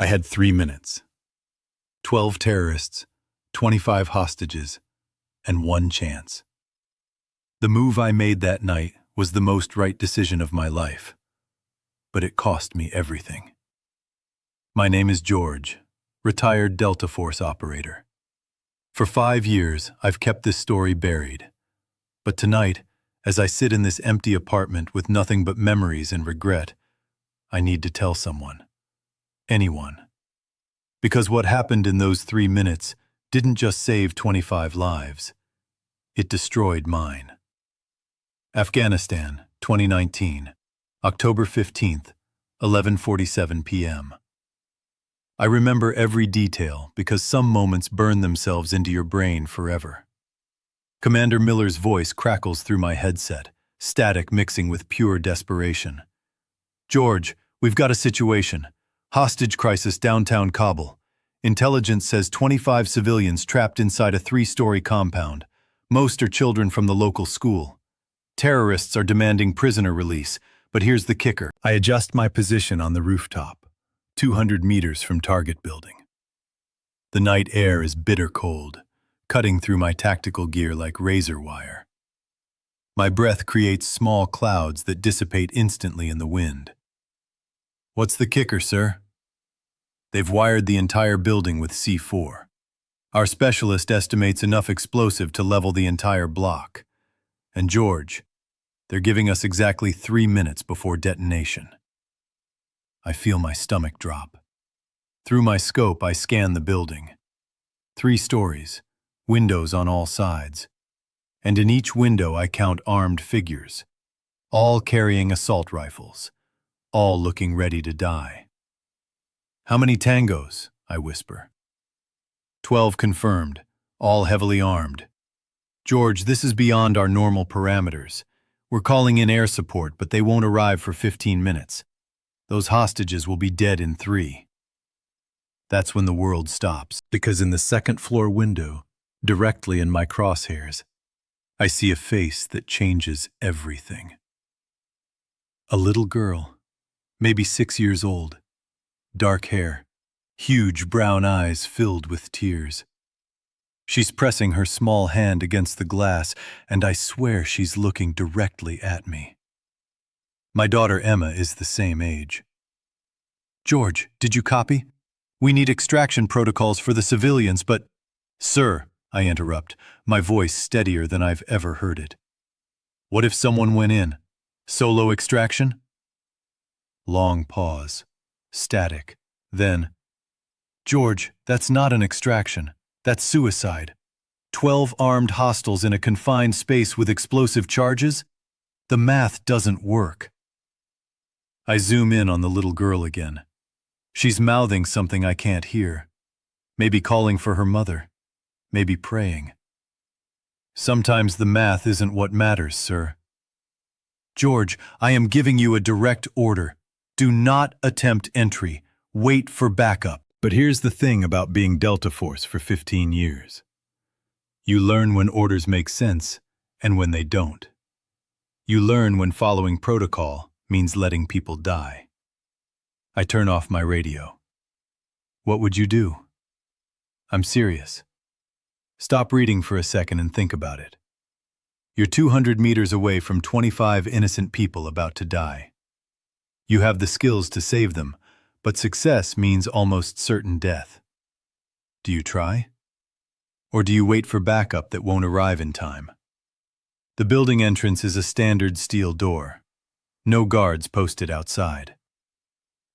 I had 3 minutes. 12 terrorists, 25 hostages, and one chance. The move I made that night was the most right decision of my life, but it cost me everything. My name is George, retired Delta Force operator. For 5 years, I've kept this story buried. But tonight, as I sit in this empty apartment with nothing but memories and regret, I need to tell someone. Anyone. Because what happened in those 3 minutes didn't just save 25 lives. It destroyed mine. Afghanistan, 2019, October 15th, 11:47 p.m. I remember every detail because some moments burn themselves into your brain forever. Commander Miller's voice crackles through my headset, static mixing with pure desperation. George, we've got a situation. Hostage crisis downtown Kabul. Intelligence says 25 civilians trapped inside a 3-story compound. Most are children from the local school. Terrorists are demanding prisoner release, but here's the kicker. I adjust my position on the rooftop, 200 meters from target building. The night air is bitter cold, cutting through my tactical gear like razor wire. My breath creates small clouds that dissipate instantly in the wind. What's the kicker, sir? They've wired the entire building with C4. Our specialist estimates enough explosive to level the entire block. And George, they're giving us exactly 3 minutes before detonation. I feel my stomach drop. Through my scope, I scan the building. 3 stories, windows on all sides. And in each window I count armed figures, all carrying assault rifles, all looking ready to die. How many tangos? I whisper. 12 confirmed, all heavily armed. George, this is beyond our normal parameters. We're calling in air support, but they won't arrive for 15 minutes. Those hostages will be dead in 3. That's when the world stops, because in the second-floor window, directly in my crosshairs, I see a face that changes everything. A little girl, maybe 6 years old, dark hair, huge brown eyes filled with tears. She's pressing her small hand against the glass, and I swear she's looking directly at me. My daughter Emma is the same age. George, did you copy? We need extraction protocols for the civilians, but... Sir, I interrupt, my voice steadier than I've ever heard it. What if someone went in? Solo extraction? Long pause. Static. Then, George, that's not an extraction. That's suicide. 12 armed hostiles in a confined space with explosive charges? The math doesn't work. I zoom in on the little girl again. She's mouthing something I can't hear. Maybe calling for her mother. Maybe praying. Sometimes the math isn't what matters, sir. George, I am giving you a direct order. Do not attempt entry. Wait for backup. But here's the thing about being Delta Force for 15 years. You learn when orders make sense and when they don't. You learn when following protocol means letting people die. I turn off my radio. What would you do? I'm serious. Stop reading for a second and think about it. You're 200 meters away from 25 innocent people about to die. You have the skills to save them, but success means almost certain death. Do you try? Or do you wait for backup that won't arrive in time? The building entrance is a standard steel door. No guards posted outside.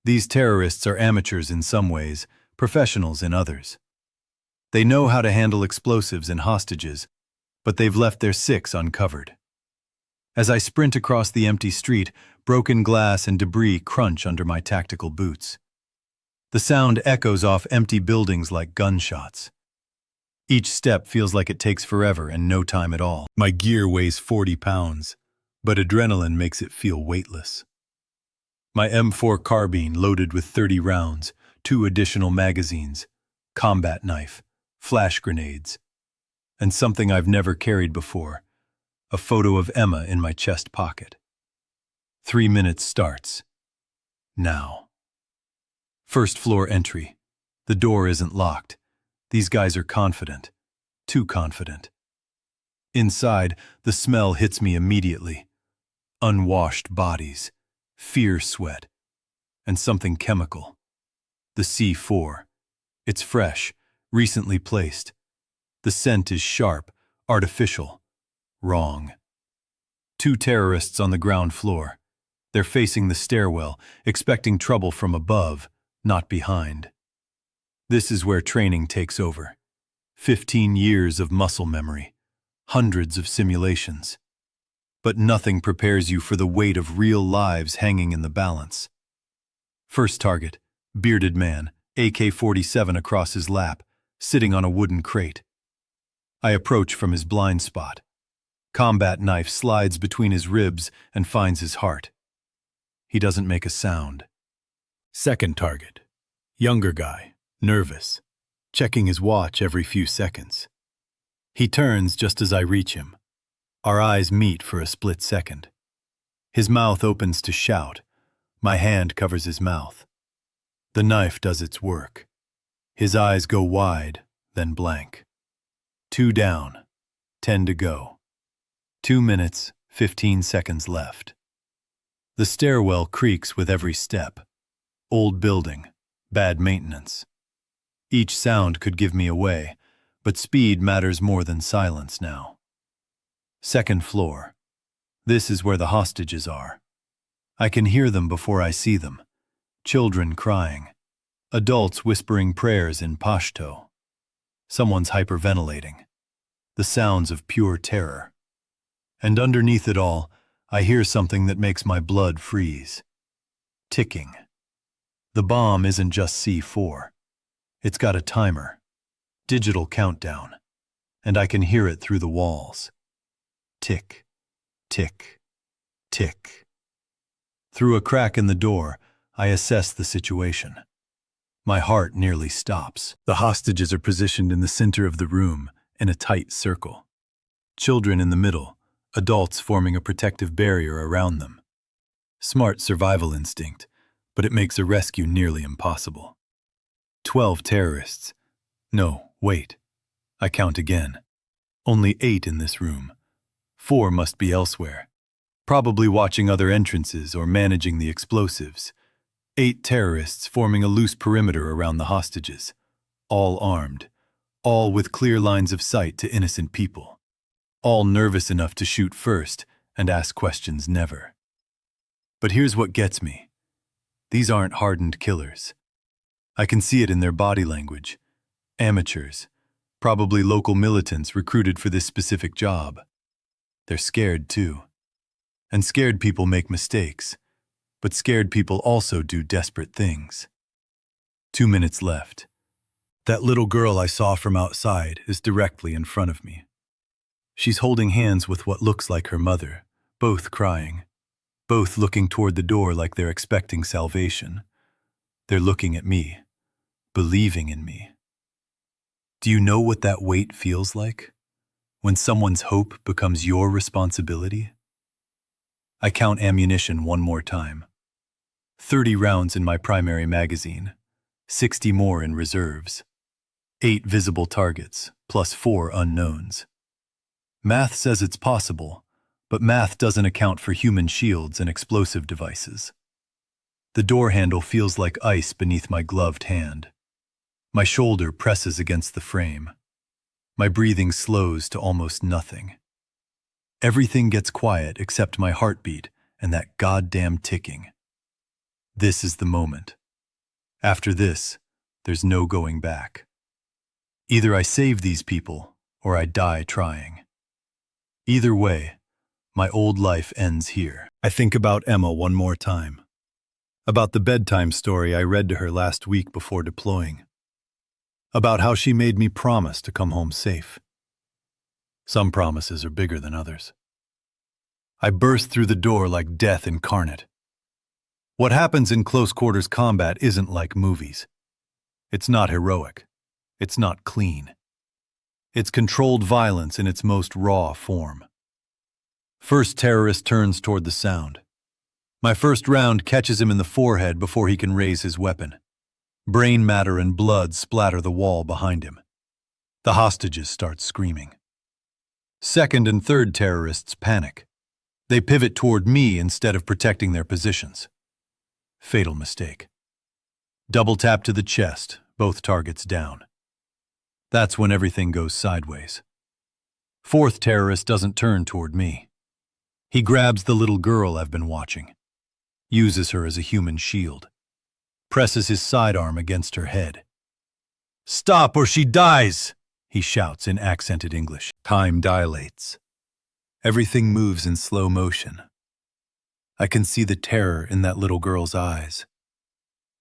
These terrorists are amateurs in some ways, professionals in others. They know how to handle explosives and hostages, but they've left their 6 uncovered. As I sprint across the empty street, broken glass and debris crunch under my tactical boots. The sound echoes off empty buildings like gunshots. Each step feels like it takes forever and no time at all. My gear weighs 40 pounds, but adrenaline makes it feel weightless. My M4 carbine loaded with 30 rounds, 2 additional magazines, combat knife, flash grenades, and something I've never carried before, a photo of Emma in my chest pocket. 3 minutes starts. Now. First floor entry. The door isn't locked. These guys are confident. Too confident. Inside, the smell hits me immediately. Unwashed bodies, fear sweat, and something chemical. The C4. It's fresh, recently placed. The scent is sharp, artificial. Wrong. Two terrorists on the ground floor. They're facing the stairwell, expecting trouble from above, not behind. This is where training takes over. 15 years of muscle memory, hundreds of simulations. But nothing prepares you for the weight of real lives hanging in the balance. First target, bearded man, AK-47 across his lap, sitting on a wooden crate. I approach from his blind spot. Combat knife slides between his ribs and finds his heart. He doesn't make a sound. Second target, younger guy, nervous, checking his watch every few seconds. He turns just as I reach him. Our eyes meet for a split second. His mouth opens to shout. My hand covers his mouth. The knife does its work. His eyes go wide, then blank. 2 down, 10 to go. 2 minutes, 15 seconds left. The stairwell creaks with every step. Old building, bad maintenance. Each sound could give me away, but speed matters more than silence now. Second floor. This is where the hostages are. I can hear them before I see them. Children crying. Adults whispering prayers in Pashto. Someone's hyperventilating. The sounds of pure terror. And underneath it all, I hear something that makes my blood freeze. Ticking. The bomb isn't just C4. It's got a timer. Digital countdown. And I can hear it through the walls. Tick, tick, tick. Through a crack in the door, I assess the situation. My heart nearly stops. The hostages are positioned in the center of the room, in a tight circle. Children in the middle, adults forming a protective barrier around them. Smart survival instinct, but it makes a rescue nearly impossible. 12 terrorists. No, wait. I count again. Only 8 in this room. 4 must be elsewhere. Probably watching other entrances or managing the explosives. 8 terrorists forming a loose perimeter around the hostages. All armed. All with clear lines of sight to innocent people. All nervous enough to shoot first and ask questions never. But here's what gets me. These aren't hardened killers. I can see it in their body language. Amateurs. Probably local militants recruited for this specific job. They're scared too. And scared people make mistakes. But scared people also do desperate things. 2 minutes left. That little girl I saw from outside is directly in front of me. She's holding hands with what looks like her mother, both crying, both looking toward the door like they're expecting salvation. They're looking at me, believing in me. Do you know what that weight feels like? When someone's hope becomes your responsibility? I count ammunition one more time. 30 rounds in my primary magazine, 60 more in reserves. 8 visible targets, plus 4 unknowns. Math says it's possible, but math doesn't account for human shields and explosive devices. The door handle feels like ice beneath my gloved hand. My shoulder presses against the frame. My breathing slows to almost nothing. Everything gets quiet except my heartbeat and that goddamn ticking. This is the moment. After this, there's no going back. Either I save these people, or I die trying. Either way, my old life ends here. I think about Emma one more time. About the bedtime story I read to her last week before deploying. About how she made me promise to come home safe. Some promises are bigger than others. I burst through the door like death incarnate. What happens in close quarters combat isn't like movies. It's not heroic. It's not clean. It's controlled violence in its most raw form. First terrorist turns toward the sound. My first round catches him in the forehead before he can raise his weapon. Brain matter and blood splatter the wall behind him. The hostages start screaming. Second and third terrorists panic. They pivot toward me instead of protecting their positions. Fatal mistake. Double tap to the chest, both targets down. That's when everything goes sideways. Fourth terrorist doesn't turn toward me. He grabs the little girl I've been watching, uses her as a human shield, presses his sidearm against her head. "Stop or she dies!" he shouts in accented English. Time dilates. Everything moves in slow motion. I can see the terror in that little girl's eyes.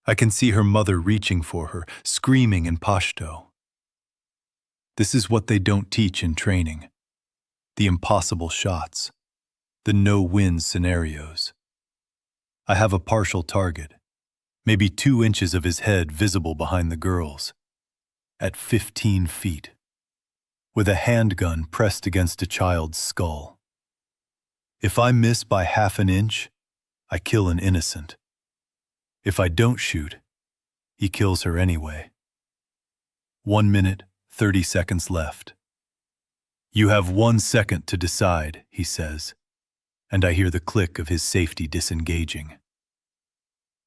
I can see her mother reaching for her, screaming in Pashto. This is what they don't teach in training. The impossible shots. The no-win scenarios. I have a partial target, maybe 2 inches of his head visible behind the girl's, at 15 feet, with a handgun pressed against a child's skull. If I miss by half an inch, I kill an innocent. If I don't shoot, he kills her anyway. 1 minute, 30 seconds left. "You have 1 second to decide," he says, and I hear the click of his safety disengaging.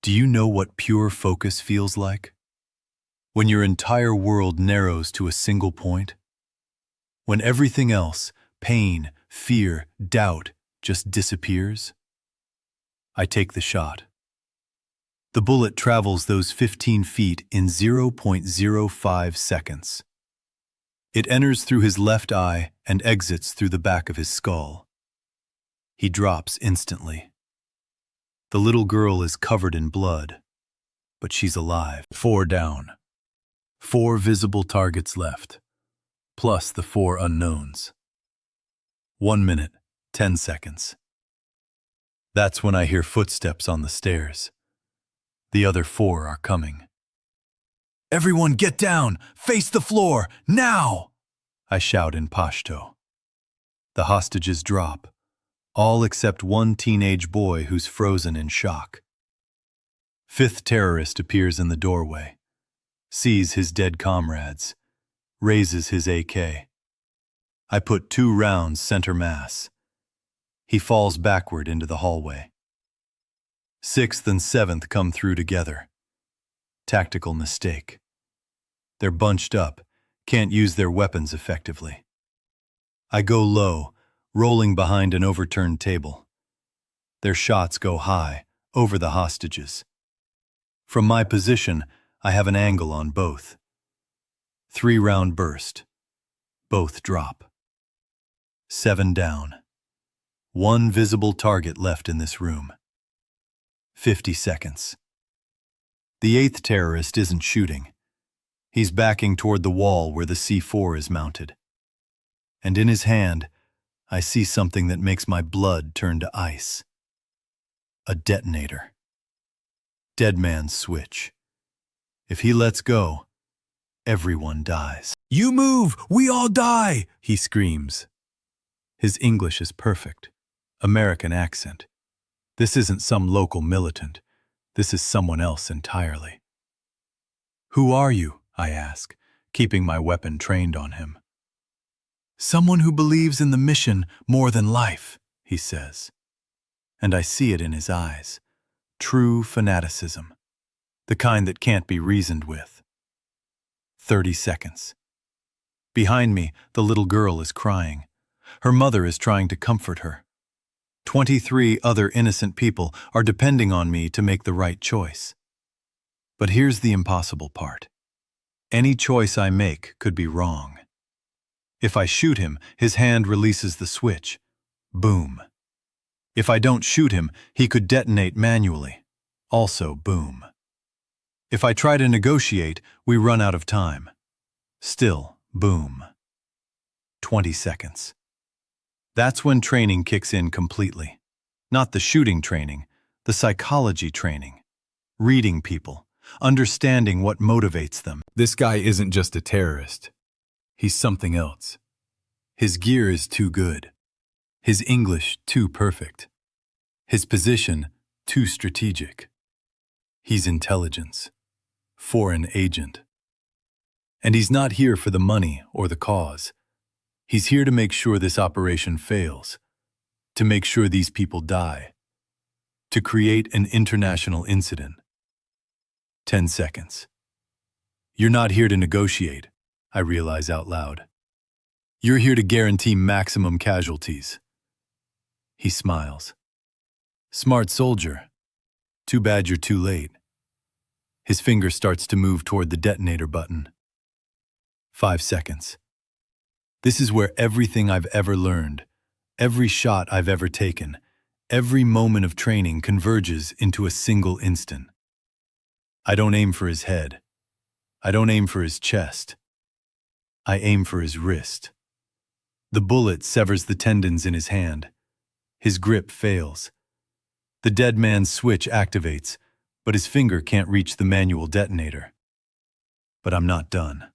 Do you know what pure focus feels like? When your entire world narrows to a single point? When everything else, pain, fear, doubt, just disappears? I take the shot. The bullet travels those 15 feet in 0.05 seconds. It enters through his left eye and exits through the back of his skull. He drops instantly. The little girl is covered in blood, but she's alive. 4 down. 4 visible targets left, plus the 4 unknowns. 1 minute, 10 seconds. That's when I hear footsteps on the stairs. The other 4 are coming. "Everyone get down! Face the floor! Now!" I shout in Pashto. The hostages drop, all except one teenage boy who's frozen in shock. Fifth terrorist appears in the doorway, sees his dead comrades, raises his AK. I put 2 rounds center mass. He falls backward into the hallway. Sixth and seventh come through together. Tactical mistake. They're bunched up, can't use their weapons effectively. I go low, rolling behind an overturned table. Their shots go high, over the hostages. From my position, I have an angle on both. 3-round burst. Both drop. 7 down. 1 visible target left in this room. 50 seconds. The 8th terrorist isn't shooting. He's backing toward the wall where the C4 is mounted. And in his hand, I see something that makes my blood turn to ice. A detonator. Dead man's switch. If he lets go, everyone dies. "You move! We all die!" he screams. His English is perfect. American accent. This isn't some local militant. This is someone else entirely. "Who are you?" I ask, keeping my weapon trained on him. "Someone who believes in the mission more than life," he says. And I see it in his eyes. True fanaticism. The kind that can't be reasoned with. 30 seconds. Behind me, the little girl is crying. Her mother is trying to comfort her. 23 other innocent people are depending on me to make the right choice. But here's the impossible part. Any choice I make could be wrong. If I shoot him, his hand releases the switch. Boom. If I don't shoot him, he could detonate manually. Also boom. If I try to negotiate, we run out of time. Still boom. 20 seconds. That's when training kicks in completely. Not the shooting training, the psychology training. Reading people, understanding what motivates them. This guy isn't just a terrorist. He's something else. His gear is too good. His English too perfect. His position too strategic. He's intelligence. foreign agent. And he's not here for the money or the cause. He's here to make sure this operation fails, to make sure these people die, to create an international incident. 10 seconds. You're not here to negotiate, I realize out loud. You're here to guarantee maximum casualties. He smiles. Smart soldier. Too bad you're too late. His finger starts to move toward the detonator button. 5 seconds. This is where everything I've ever learned, every shot I've ever taken, every moment of training converges into a single instant. I don't aim for his head. I don't aim for his chest. I aim for his wrist. The bullet severs the tendons in his hand. His grip fails. The dead man's switch activates, but his finger can't reach the manual detonator. But I'm not done.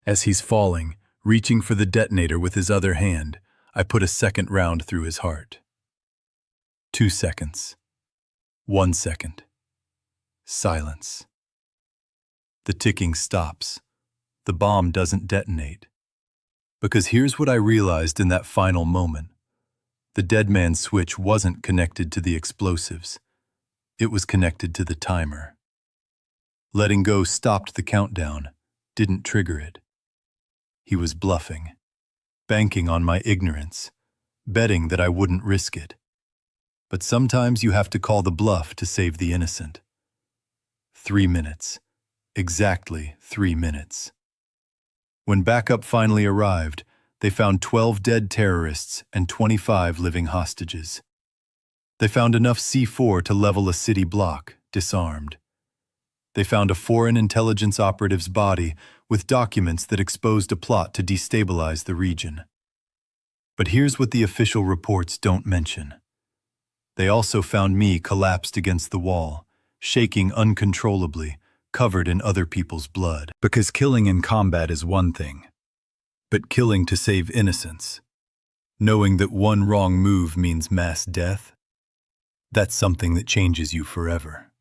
As he's falling, reaching for the detonator with his other hand, I put a second round through his heart. 2 seconds. 1 second. Silence. The ticking stops. The bomb doesn't detonate. Because here's what I realized in that final moment. The dead man's switch wasn't connected to the explosives. It was connected to the timer. Letting go stopped the countdown, didn't trigger it. He was bluffing, banking on my ignorance, betting that I wouldn't risk it. But sometimes you have to call the bluff to save the innocent. 3 minutes. Exactly 3 minutes. When backup finally arrived, they found 12 dead terrorists and 25 living hostages. They found enough C4 to level a city block, disarmed. They found a foreign intelligence operative's body with documents that exposed a plot to destabilize the region. But here's what the official reports don't mention. They also found me collapsed against the wall, shaking uncontrollably, covered in other people's blood. Because killing in combat is one thing, but killing to save innocence, knowing that one wrong move means mass death, that's something that changes you forever.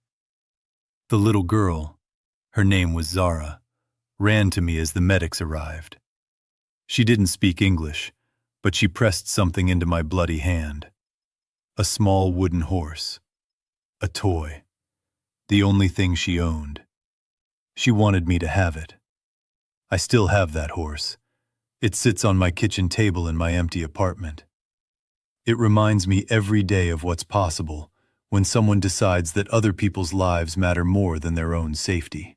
The little girl, her name was Zara, ran to me as the medics arrived. She didn't speak English, but she pressed something into my bloody hand. A small wooden horse. A toy. The only thing she owned. She wanted me to have it. I still have that horse. It sits on my kitchen table in my empty apartment. It reminds me every day of what's possible when someone decides that other people's lives matter more than their own safety.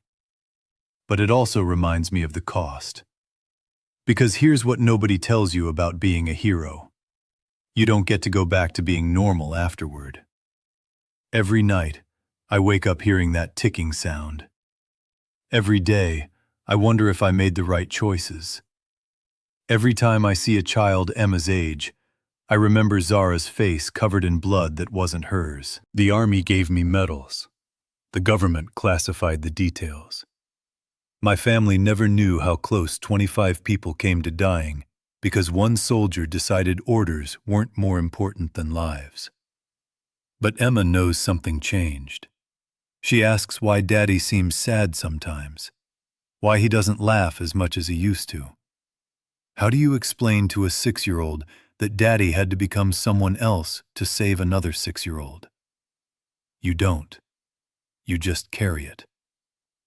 But it also reminds me of the cost. Because here's what nobody tells you about being a hero. You don't get to go back to being normal afterward. Every night, I wake up hearing that ticking sound. Every day, I wonder if I made the right choices. Every time I see a child Emma's age, I remember Zara's face covered in blood that wasn't hers. The army gave me medals. The government classified the details. My family never knew how close 25 people came to dying because one soldier decided orders weren't more important than lives. But Emma knows something changed. She asks why Daddy seems sad sometimes, why he doesn't laugh as much as he used to. How do you explain to a 6-year-old that Daddy had to become someone else to save another 6-year-old? You don't. You just carry it.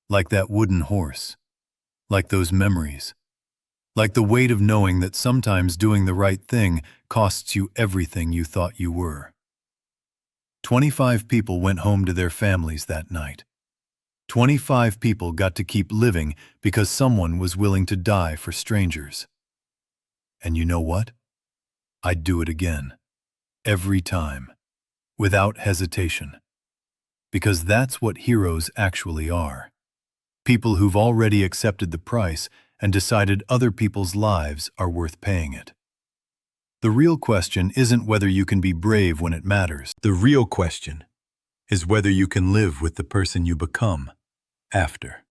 Like that wooden horse. Like those memories. Like the weight of knowing that sometimes doing the right thing costs you everything you thought you were. 25 people went home to their families that night. 25 people got to keep living because someone was willing to die for strangers. And you know what? I'd do it again. Every time. Without hesitation. Because that's what heroes actually are. People who've already accepted the price and decided other people's lives are worth paying it. The real question isn't whether you can be brave when it matters. The real question is whether you can live with the person you become after.